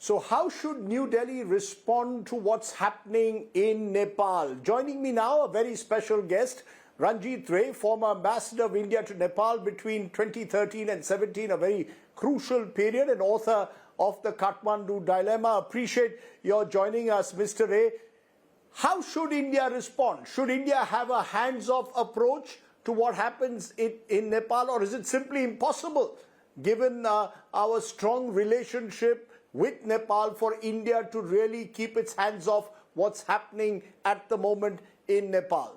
So how should New Delhi respond to what's happening in Nepal? Joining me now, a very special guest, Ranjit Rae, former ambassador of India to Nepal between 2013 and 17, a very crucial period, and author of the Kathmandu Dilemma. Appreciate your joining us, Mr. Rae. How should India respond? Should India have a hands-off approach to what happens in Nepal, or is it simply impossible, given our strong relationship with Nepal, for India to really keep its hands off what's happening at the moment in Nepal?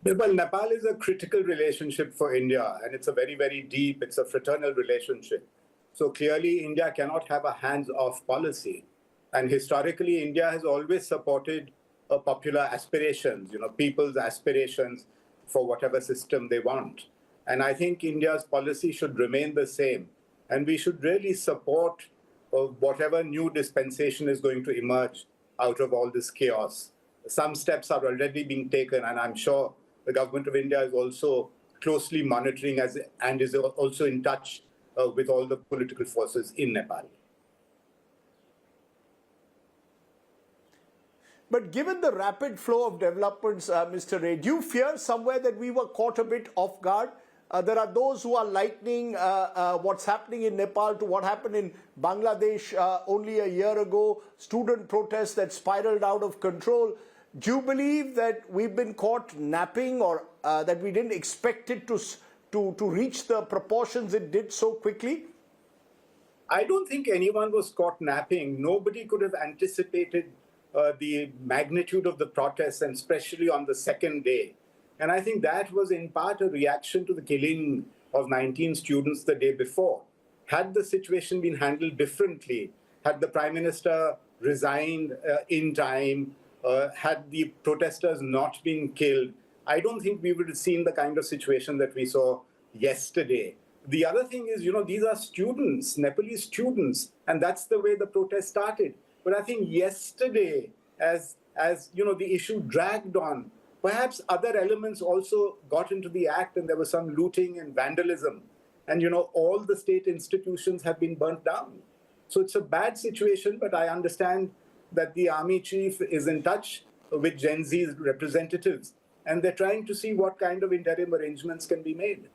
Well, Nepal is a critical relationship for India, and it's a very, very deep, it's a fraternal relationship. So clearly, India cannot have a hands-off policy. And historically, India has always supported popular aspirations, people's aspirations for whatever system they want. And I think India's policy should remain the same. And we should really support whatever new dispensation is going to emerge out of all this chaos. Some steps are already being taken, and I'm sure the government of India is also closely monitoring and is also in touch with all the political forces in Nepal. But given the rapid flow of developments, Mr. Rae, do you fear somewhere that we were caught a bit off guard? There are those who are likening what's happening in Nepal to what happened in Bangladesh only a year ago, student protests that spiraled out of control. Do you believe that we've been caught napping, or that we didn't expect it to reach the proportions it did so quickly? I don't think anyone was caught napping. Nobody could have anticipated the magnitude of the protests, and especially on the second day. And I think that was in part a reaction to the killing of 19 students the day before. Had the situation been handled differently, had the Prime Minister resigned in time, had the protesters not been killed, I don't think we would have seen the kind of situation that we saw yesterday. The other thing is, these are students, Nepalese students, and that's the way the protest started. But I think yesterday, as the issue dragged on, perhaps other elements also got into the act, and there was some looting and vandalism. And, all the state institutions have been burnt down. So it's a bad situation, but I understand that the army chief is in touch with Gen Z's representatives, and they're trying to see what kind of interim arrangements can be made.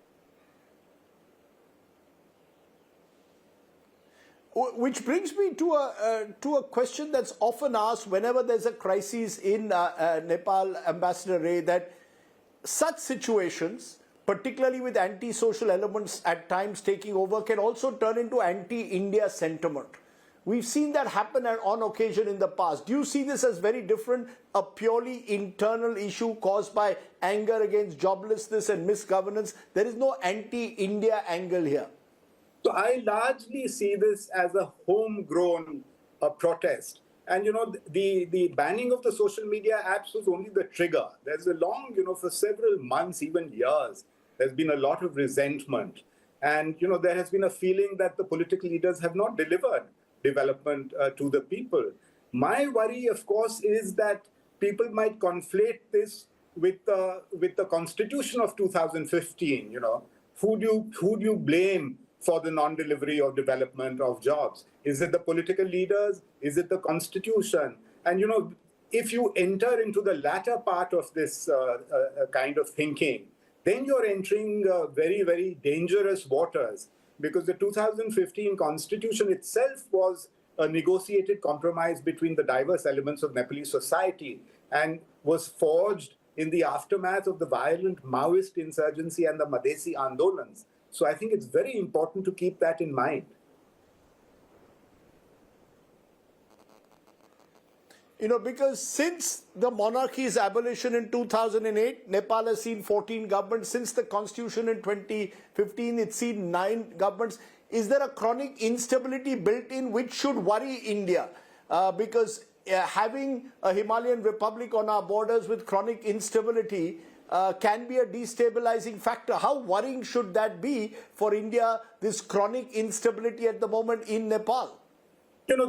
Which brings me to a question that's often asked whenever there's a crisis in Nepal, Ambassador Rae, that such situations, particularly with anti-social elements at times taking over, can also turn into anti-India sentiment. We've seen that happen on occasion in the past. Do you see this as very different, a purely internal issue caused by anger against joblessness and misgovernance? There is no anti-India angle here. So I largely see this as a homegrown protest. And, the banning of the social media apps was only the trigger. There's a long, for several months, even years, there's been a lot of resentment. And, there has been a feeling that the political leaders have not delivered development to the people. My worry, of course, is that people might conflate this with the Constitution of 2015. Who do you blame for the non-delivery of development of jobs? Is it the political leaders? Is it the Constitution? And, if you enter into the latter part of this kind of thinking, then you're entering very, very dangerous waters, because the 2015 Constitution itself was a negotiated compromise between the diverse elements of Nepalese society and was forged in the aftermath of the violent Maoist insurgency and the Madhesi Andolans. So I think it's very important to keep that in mind. Because since the monarchy's abolition in 2008, Nepal has seen 14 governments. Since the constitution in 2015, it's seen 9 governments. Is there a chronic instability built in which should worry India? Because having a Himalayan republic on our borders with chronic instability can be a destabilizing factor. How worrying should that be for India, this chronic instability at the moment in Nepal?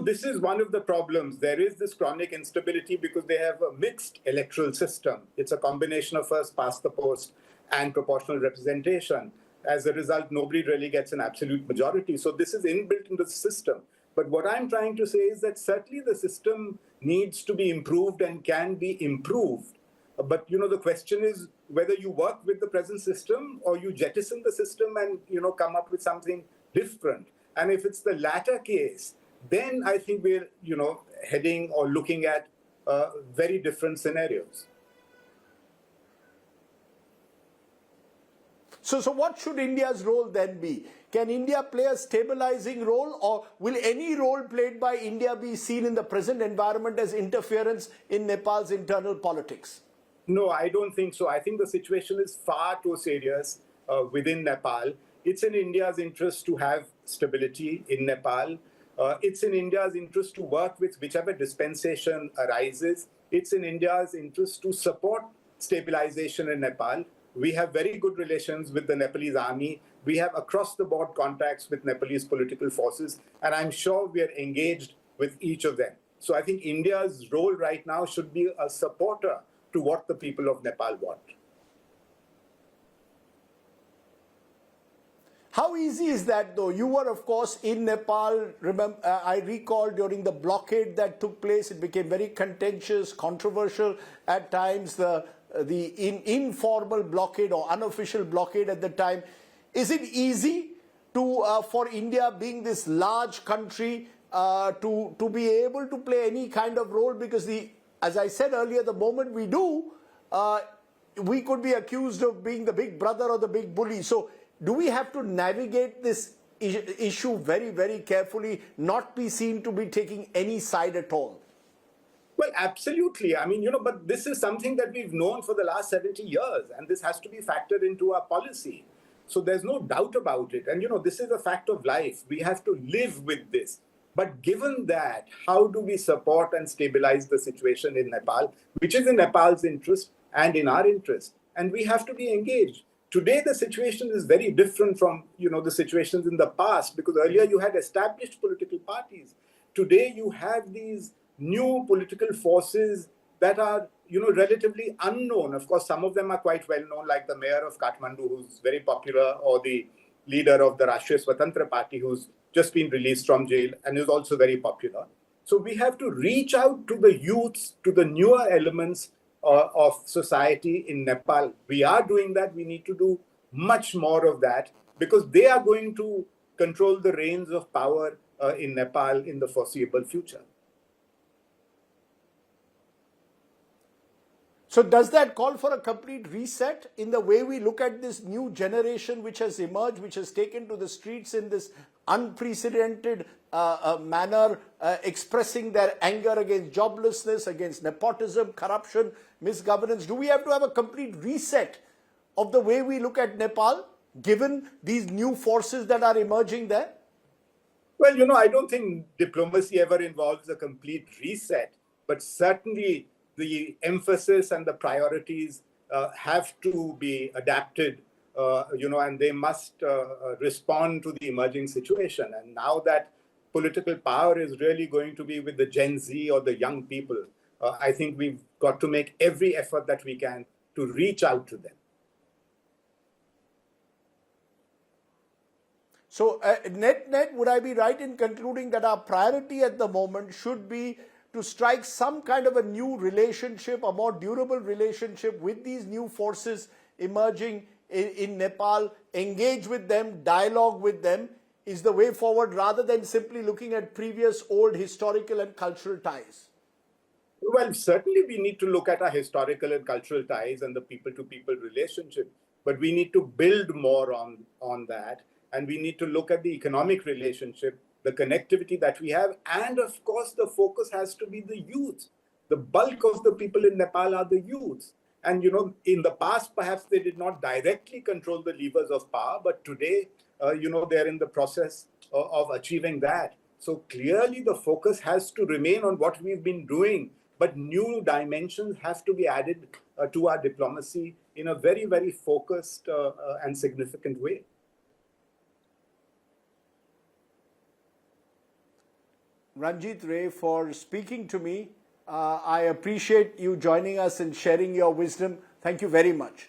This is one of the problems. There is this chronic instability because they have a mixed electoral system. It's a combination of first past the post and proportional representation. As a result, nobody really gets an absolute majority. So this is inbuilt into the system. But what I'm trying to say is that certainly the system needs to be improved and can be improved. But the question is whether you work with the present system or you jettison the system and come up with something different. And if it's the latter case, then I think we're heading or looking at very different scenarios. So what should India's role then be? Can India play a stabilizing role, or will any role played by India be seen in the present environment as interference in Nepal's internal politics? No, I don't think so. I think the situation is far too serious within Nepal. It's in India's interest to have stability in Nepal. It's in India's interest to work with whichever dispensation arises. It's in India's interest to support stabilization in Nepal. We have very good relations with the Nepalese army. We have across-the-board contacts with Nepalese political forces, and I'm sure we are engaged with each of them. So I think India's role right now should be a supporter to what the people of Nepal want. How easy is that, though? You were, of course, in Nepal. I recall during the blockade that took place, it became very contentious, controversial at times, the informal blockade or unofficial blockade at the time. Is it easy for India, being this large country, to be able to play any kind of role? Because as I said earlier, the moment we do, we could be accused of being the big brother or the big bully. So do we have to navigate this issue very, very carefully, not be seen to be taking any side at all? Well, absolutely. I mean, but this is something that we've known for the last 70 years, and this has to be factored into our policy. So there's no doubt about it. And, this is a fact of life. We have to live with this. But given that, how do we support and stabilize the situation in Nepal, which is in Nepal's interest and in our interest? And we have to be engaged. Today, the situation is very different from, the situations in the past, because earlier you had established political parties. Today, you have these new political forces that are, relatively unknown. Of course, some of them are quite well known, like the mayor of Kathmandu, who's very popular, or the leader of the Rashtriya Swatantra Party, who's just been released from jail and is also very popular. So we have to reach out to the youths, to the newer elements of society in Nepal. We are doing that. We need to do much more of that, because they are going to control the reins of power in Nepal in the foreseeable future. So does that call for a complete reset in the way we look at this new generation which has emerged, which has taken to the streets in this unprecedented manner, expressing their anger against joblessness, against nepotism, corruption, misgovernance? Do we have to have a complete reset of the way we look at Nepal, given these new forces that are emerging there? Well, I don't think diplomacy ever involves a complete reset, but certainly the emphasis and the priorities have to be adapted, and they must respond to the emerging situation. And now that political power is really going to be with the Gen Z or the young people, I think we've got to make every effort that we can to reach out to them. So net, would I be right in concluding that our priority at the moment should be to strike some kind of a new relationship, a more durable relationship with these new forces emerging in Nepal, engage with them, dialogue with them, is the way forward, rather than simply looking at previous old historical and cultural ties? Well, certainly we need to look at our historical and cultural ties and the people-to-people relationship, but we need to build more on that, and we need to look at the economic relationship, the connectivity that we have, and of course the focus has to be the youth. The bulk of the people in Nepal are the youth. And in the past, perhaps they did not directly control the levers of power, but today, they're in the process of achieving that. So clearly the focus has to remain on what we've been doing, but new dimensions have to be added to our diplomacy in a very, very focused and significant way. Ranjit Rae, for speaking to me. I appreciate you joining us and sharing your wisdom. Thank you very much.